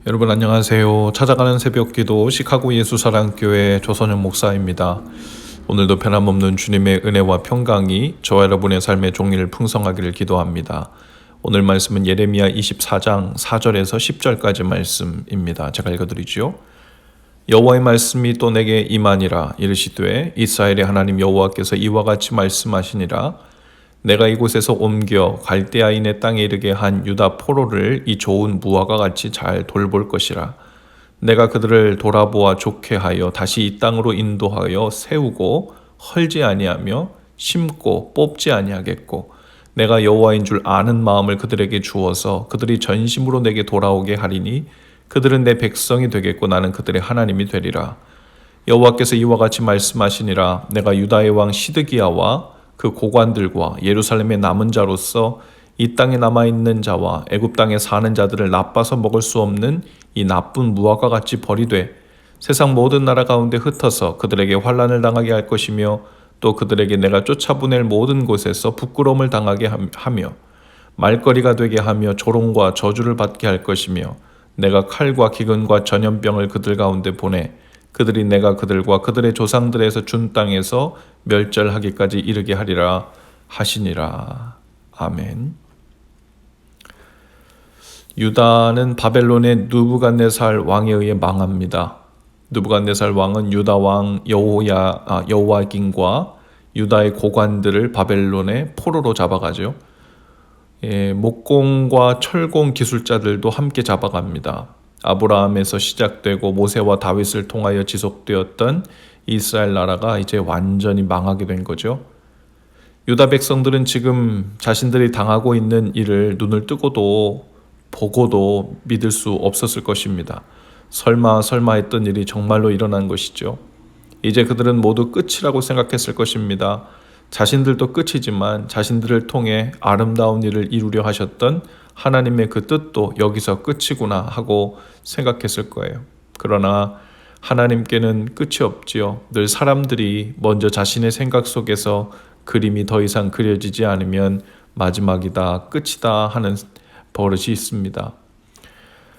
여러분 안녕하세요. 찾아가는 새벽기도 시카고 예수사랑교회 조선영 목사입니다. 오늘도 변함없는 주님의 은혜와 평강이 저와 여러분의 삶의 종일 풍성하기를 기도합니다. 오늘 말씀은 예레미야 24장 4절에서 10절까지 말씀입니다. 제가 읽어드리죠. 여호와의 말씀이 또 내게 임하니라. 이르시되 이스라엘의 하나님 여호와께서 이와 같이 말씀하시니라. 내가 이곳에서 옮겨 갈대아인의 땅에 이르게 한 유다 포로를 이 좋은 무화과 같이 잘 돌볼 것이라. 내가 그들을 돌아보아 좋게 하여 다시 이 땅으로 인도하여 세우고 헐지 아니하며 심고 뽑지 아니하겠고, 내가 여호와인 줄 아는 마음을 그들에게 주어서 그들이 전심으로 내게 돌아오게 하리니 그들은 내 백성이 되겠고 나는 그들의 하나님이 되리라. 여호와께서 이와 같이 말씀하시니라. 내가 유다의 왕 시드기야와 그 고관들과 예루살렘의 남은 자로서 이 땅에 남아있는 자와 애굽 땅에 사는 자들을 나빠서 먹을 수 없는 이 나쁜 무화과 같이 버리되 세상 모든 나라 가운데 흩어서 그들에게 환난을 당하게 할 것이며, 또 그들에게 내가 쫓아보낼 모든 곳에서 부끄러움을 당하게 하며 말거리가 되게 하며 조롱과 저주를 받게 할 것이며, 내가 칼과 기근과 전염병을 그들 가운데 보내 그들이 내가 그들과 그들의 조상들에서 준 땅에서 멸절하기까지 이르게 하리라 하시니라. 아멘. 유다는 바벨론의 느부갓네살 왕에 의해 망합니다. 느부갓네살 왕은 유다 왕 여호와긴과 유다의 고관들을 바벨론의 포로로 잡아가죠. 목공과 철공 기술자들도 함께 잡아갑니다. 아브라함에서 시작되고 모세와 다윗을 통하여 지속되었던 이스라엘 나라가 이제 완전히 망하게 된 거죠. 유다 백성들은 지금 자신들이 당하고 있는 일을 눈을 뜨고도 보고도 믿을 수 없었을 것입니다. 설마 했던 일이 정말로 일어난 것이죠. 이제 그들은 모두 끝이라고 생각했을 것입니다. 자신들도 끝이지만 자신들을 통해 아름다운 일을 이루려 하셨던 하나님의 그 뜻도 여기서 끝이구나 하고 생각했을 거예요. 그러나 하나님께는 끝이 없지요. 늘 사람들이 먼저 자신의 생각 속에서 그림이 더 이상 그려지지 않으면 마지막이다, 끝이다 하는 버릇이 있습니다.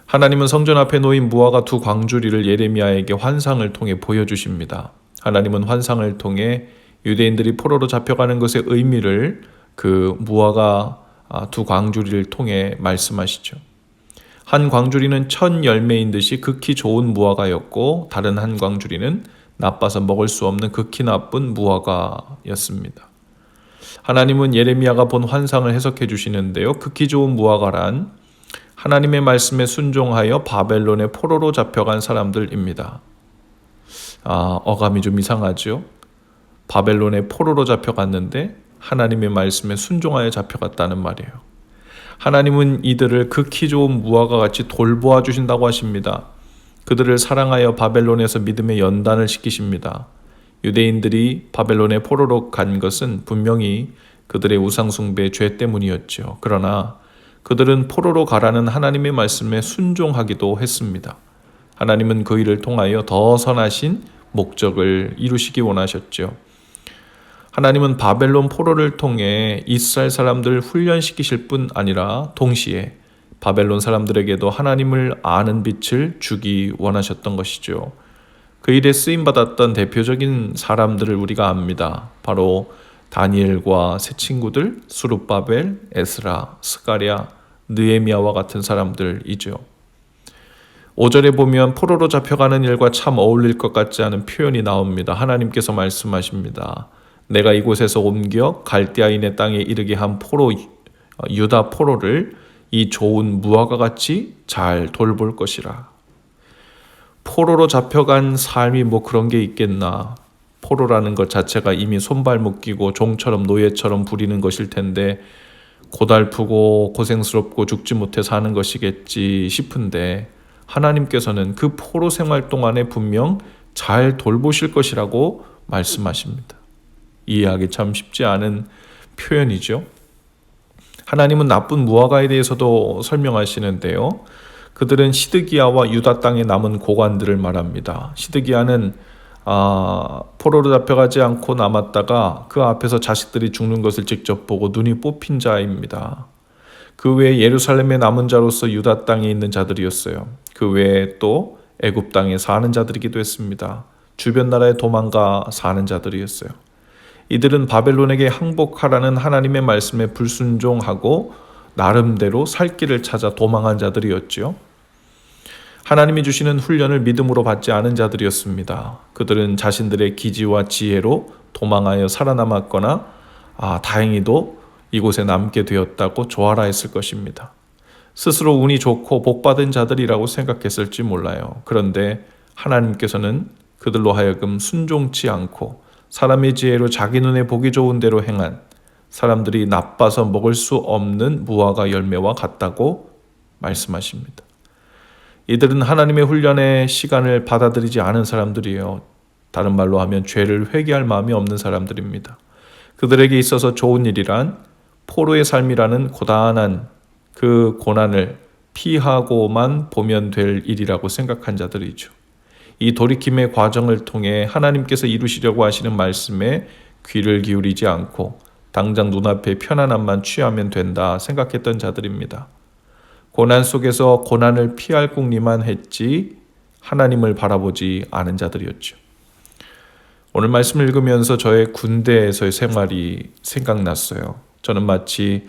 하나님은 성전 앞에 놓인 무화과 두 광주리를 예레미야에게 환상을 통해 보여주십니다. 하나님은 환상을 통해 유대인들이 포로로 잡혀가는 것의 의미를 그 무화과 두 광주리를 통해 말씀하시죠. 한 광주리는 천 열매인 듯이 극히 좋은 무화과였고, 다른 한 광주리는 나빠서 먹을 수 없는 극히 나쁜 무화과였습니다. 하나님은 예레미야가 본 환상을 해석해 주시는데요. 극히 좋은 무화과란 하나님의 말씀에 순종하여 바벨론의 포로로 잡혀간 사람들입니다. 어감이 좀 이상하죠? 바벨론의 포로로 잡혀갔는데 하나님의 말씀에 순종하여 잡혀갔다는 말이에요. 하나님은 이들을 극히 좋은 무화과 같이 돌보아 주신다고 하십니다. 그들을 사랑하여 바벨론에서 믿음의 연단을 시키십니다. 유대인들이 바벨론의 포로로 간 것은 분명히 그들의 우상숭배의 죄 때문이었죠. 그러나 그들은 포로로 가라는 하나님의 말씀에 순종하기도 했습니다. 하나님은 그 일을 통하여 더 선하신 목적을 이루시기 원하셨죠. 하나님은 바벨론 포로를 통해 이스라엘 사람들을 훈련시키실 뿐 아니라 동시에 바벨론 사람들에게도 하나님을 아는 빛을 주기 원하셨던 것이죠. 그 일에 쓰임받았던 대표적인 사람들을 우리가 압니다. 바로 다니엘과 세 친구들, 스룹바벨, 에스라, 스가랴, 느헤미야와 같은 사람들이죠. 5절에 보면 포로로 잡혀가는 일과 참 어울릴 것 같지 않은 표현이 나옵니다. 하나님께서 말씀하십니다. 내가 이곳에서 옮겨 갈대아인의 땅에 이르게 한 유다 포로를 이 좋은 무화과 같이 잘 돌볼 것이라. 포로로 잡혀간 삶이 그런 게 있겠나. 포로라는 것 자체가 이미 손발 묶이고 종처럼 노예처럼 부리는 것일 텐데 고달프고 고생스럽고 죽지 못해 사는 것이겠지 싶은데, 하나님께서는 그 포로 생활 동안에 분명 잘 돌보실 것이라고 말씀하십니다. 이해하기 참 쉽지 않은 표현이죠. 하나님은 나쁜 무화과에 대해서도 설명하시는데요. 그들은 시드기야와 유다 땅에 남은 고관들을 말합니다. 시드기야는 포로로 잡혀가지 않고 남았다가 그 앞에서 자식들이 죽는 것을 직접 보고 눈이 뽑힌 자입니다. 그 외에 예루살렘에 남은 자로서 유다 땅에 있는 자들이었어요. 그 외에 또 애굽 땅에 사는 자들이기도 했습니다. 주변 나라에 도망가 사는 자들이었어요. 이들은 바벨론에게 항복하라는 하나님의 말씀에 불순종하고 나름대로 살 길을 찾아 도망한 자들이었지요. 하나님이 주시는 훈련을 믿음으로 받지 않은 자들이었습니다. 그들은 자신들의 기지와 지혜로 도망하여 살아남았거나 다행히도 이곳에 남게 되었다고 조아라 했을 것입니다. 스스로 운이 좋고 복받은 자들이라고 생각했을지 몰라요. 그런데 하나님께서는 그들로 하여금 순종치 않고 사람의 지혜로 자기 눈에 보기 좋은 대로 행한 사람들이 나빠서 먹을 수 없는 무화과 열매와 같다고 말씀하십니다. 이들은 하나님의 훈련의 시간을 받아들이지 않은 사람들이에요. 다른 말로 하면 죄를 회개할 마음이 없는 사람들입니다. 그들에게 있어서 좋은 일이란 포로의 삶이라는 고단한 그 고난을 피하고만 보면 될 일이라고 생각한 자들이죠. 이 돌이킴의 과정을 통해 하나님께서 이루시려고 하시는 말씀에 귀를 기울이지 않고 당장 눈앞의 편안함만 취하면 된다 생각했던 자들입니다. 고난 속에서 고난을 피할 궁리만 했지 하나님을 바라보지 않은 자들이었죠. 오늘 말씀을 읽으면서 저의 군대에서의 생활이 생각났어요. 저는 마치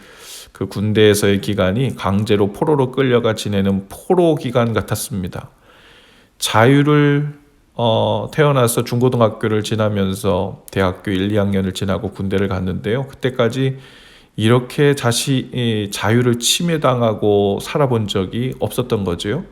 그 군대에서의 기간이 강제로 포로로 끌려가 지내는 포로 기간 같았습니다. 자유를 태어나서 중고등학교를 지나면서 대학교 1, 2학년을 지나고 군대를 갔는데요. 그때까지 이렇게 자유를 침해당하고 살아본 적이 없었던 거죠.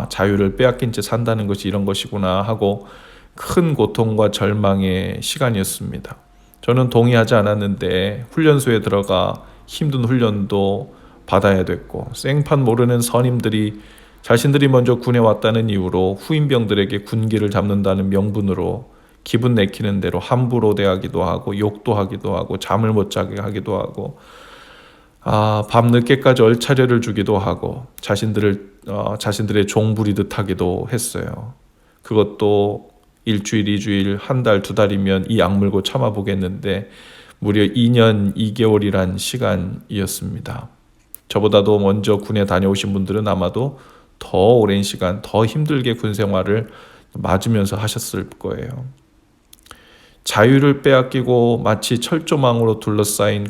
자유를 빼앗긴 채 산다는 것이 이런 것이구나 하고 큰 고통과 절망의 시간이었습니다. 저는 동의하지 않았는데 훈련소에 들어가 힘든 훈련도 받아야 됐고 생판 모르는 선임들이 자신들이 먼저 군에 왔다는 이유로 후임병들에게 군기를 잡는다는 명분으로 기분 내키는 대로 함부로 대하기도 하고 욕도 하기도 하고 잠을 못 자게 하기도 하고 밤 늦게까지 얼차려를 주기도 하고 자신들의 종 부리듯 하기도 했어요. 그것도 일주일, 2주일, 한 달, 2달이면 이 악물고 참아보겠는데 무려 2년 2개월이란 시간이었습니다. 저보다도 먼저 군에 다녀오신 분들은 아마도 더 오랜 시간, 더 힘들게 군 생활을 맞으면서 하셨을 거예요. 자유를 빼앗기고 마치 철조망으로 둘러싸인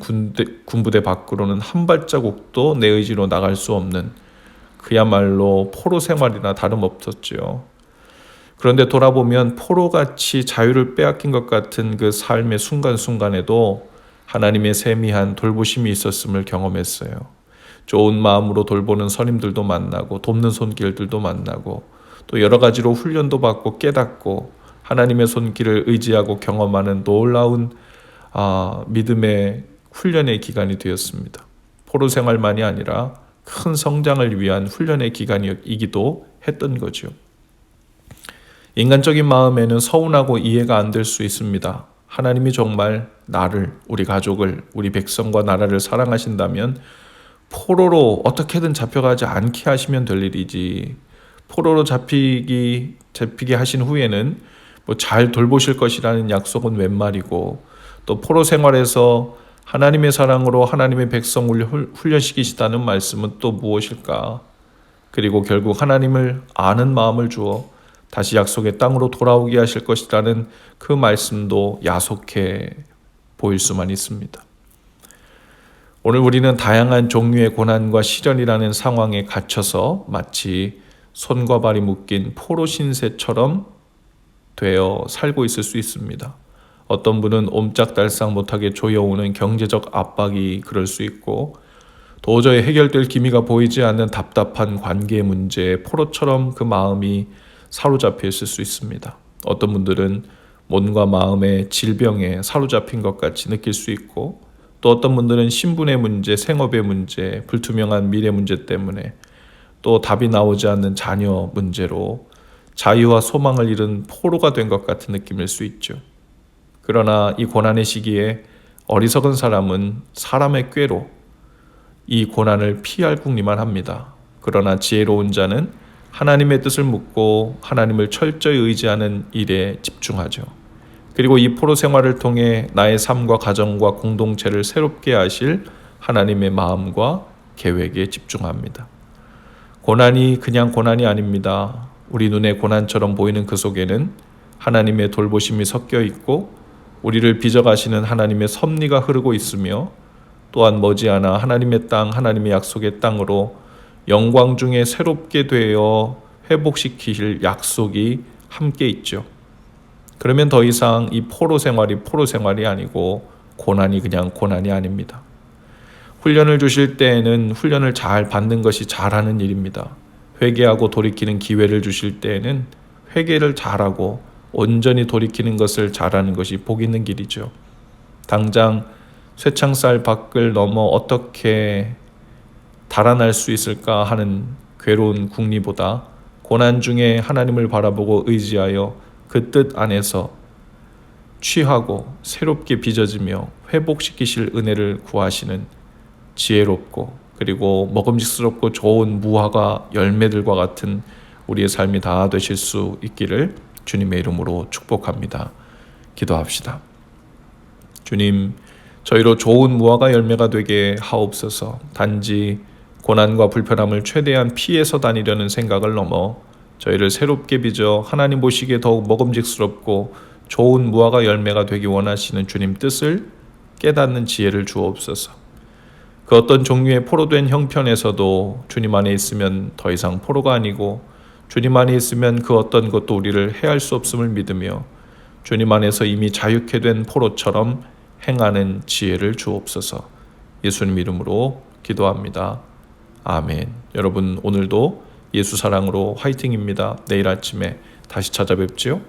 군부대 밖으로는 한 발자국도 내 의지로 나갈 수 없는 그야말로 포로 생활이나 다름없었죠. 그런데 돌아보면 포로같이 자유를 빼앗긴 것 같은 그 삶의 순간순간에도 하나님의 세미한 돌보심이 있었음을 경험했어요. 좋은 마음으로 돌보는 선임들도 만나고 돕는 손길들도 만나고 또 여러 가지로 훈련도 받고 깨닫고 하나님의 손길을 의지하고 경험하는 놀라운 믿음의 훈련의 기간이 되었습니다. 포로 생활만이 아니라 큰 성장을 위한 훈련의 기간이기도 했던 거죠. 인간적인 마음에는 서운하고 이해가 안 될 수 있습니다. 하나님이 정말 나를, 우리 가족을, 우리 백성과 나라를 사랑하신다면 포로로 어떻게든 잡혀가지 않게 하시면 될 일이지 포로로 잡히게 하신 후에는 잘 돌보실 것이라는 약속은 웬 말이고 또 포로 생활에서 하나님의 사랑으로 하나님의 백성을 훈련시키시다는 말씀은 또 무엇일까? 그리고 결국 하나님을 아는 마음을 주어 다시 약속의 땅으로 돌아오게 하실 것이라는 그 말씀도 야속해 보일 수만 있습니다. 오늘 우리는 다양한 종류의 고난과 시련이라는 상황에 갇혀서 마치 손과 발이 묶인 포로 신세처럼 되어 살고 있을 수 있습니다. 어떤 분은 옴짝달싹 못하게 조여오는 경제적 압박이 그럴 수 있고 도저히 해결될 기미가 보이지 않는 답답한 관계 문제에 포로처럼 그 마음이 사로잡혀 있을 수 있습니다. 어떤 분들은 몸과 마음의 질병에 사로잡힌 것 같이 느낄 수 있고 또 어떤 분들은 신분의 문제, 생업의 문제, 불투명한 미래 문제 때문에 또 답이 나오지 않는 자녀 문제로 자유와 소망을 잃은 포로가 된 것 같은 느낌일 수 있죠. 그러나 이 고난의 시기에 어리석은 사람은 사람의 꾀로 이 고난을 피할 궁리만 합니다. 그러나 지혜로운 자는 하나님의 뜻을 묻고 하나님을 철저히 의지하는 일에 집중하죠. 그리고 이 포로 생활을 통해 나의 삶과 가정과 공동체를 새롭게 하실 하나님의 마음과 계획에 집중합니다. 고난이 그냥 고난이 아닙니다. 우리 눈에 고난처럼 보이는 그 속에는 하나님의 돌보심이 섞여 있고 우리를 빚어가시는 하나님의 섭리가 흐르고 있으며 또한 머지않아 하나님의 땅, 하나님의 약속의 땅으로 영광 중에 새롭게 되어 회복시키실 약속이 함께 있죠. 그러면 더 이상 이 포로 생활이 아니고 고난이 그냥 고난이 아닙니다. 훈련을 주실 때에는 훈련을 잘 받는 것이 잘하는 일입니다. 회개하고 돌이키는 기회를 주실 때에는 회개를 잘하고 온전히 돌이키는 것을 잘하는 것이 복 있는 길이죠. 당장 쇠창살 밖을 넘어 어떻게 달아날 수 있을까 하는 괴로운 궁리보다 고난 중에 하나님을 바라보고 의지하여 그 뜻 안에서 취하고 새롭게 빚어지며 회복시키실 은혜를 구하시는 지혜롭고 그리고 먹음직스럽고 좋은 무화과 열매들과 같은 우리의 삶이 다 되실 수 있기를 주님의 이름으로 축복합니다. 기도합시다. 주님, 저희로 좋은 무화과 열매가 되게 하옵소서. 단지 고난과 불편함을 최대한 피해서 다니려는 생각을 넘어 저희를 새롭게 빚어 하나님 보시기에 더욱 먹음직스럽고 좋은 무화과 열매가 되기 원하시는 주님 뜻을 깨닫는 지혜를 주옵소서. 그 어떤 종류의 포로된 형편에서도 주님 안에 있으면 더 이상 포로가 아니고 주님 안에 있으면 그 어떤 것도 우리를 해할 수 없음을 믿으며 주님 안에서 이미 자유케 된 포로처럼 행하는 지혜를 주옵소서. 예수님 이름으로 기도합니다. 아멘. 여러분 오늘도 예수 사랑으로 화이팅입니다. 내일 아침에 다시 찾아뵙지요.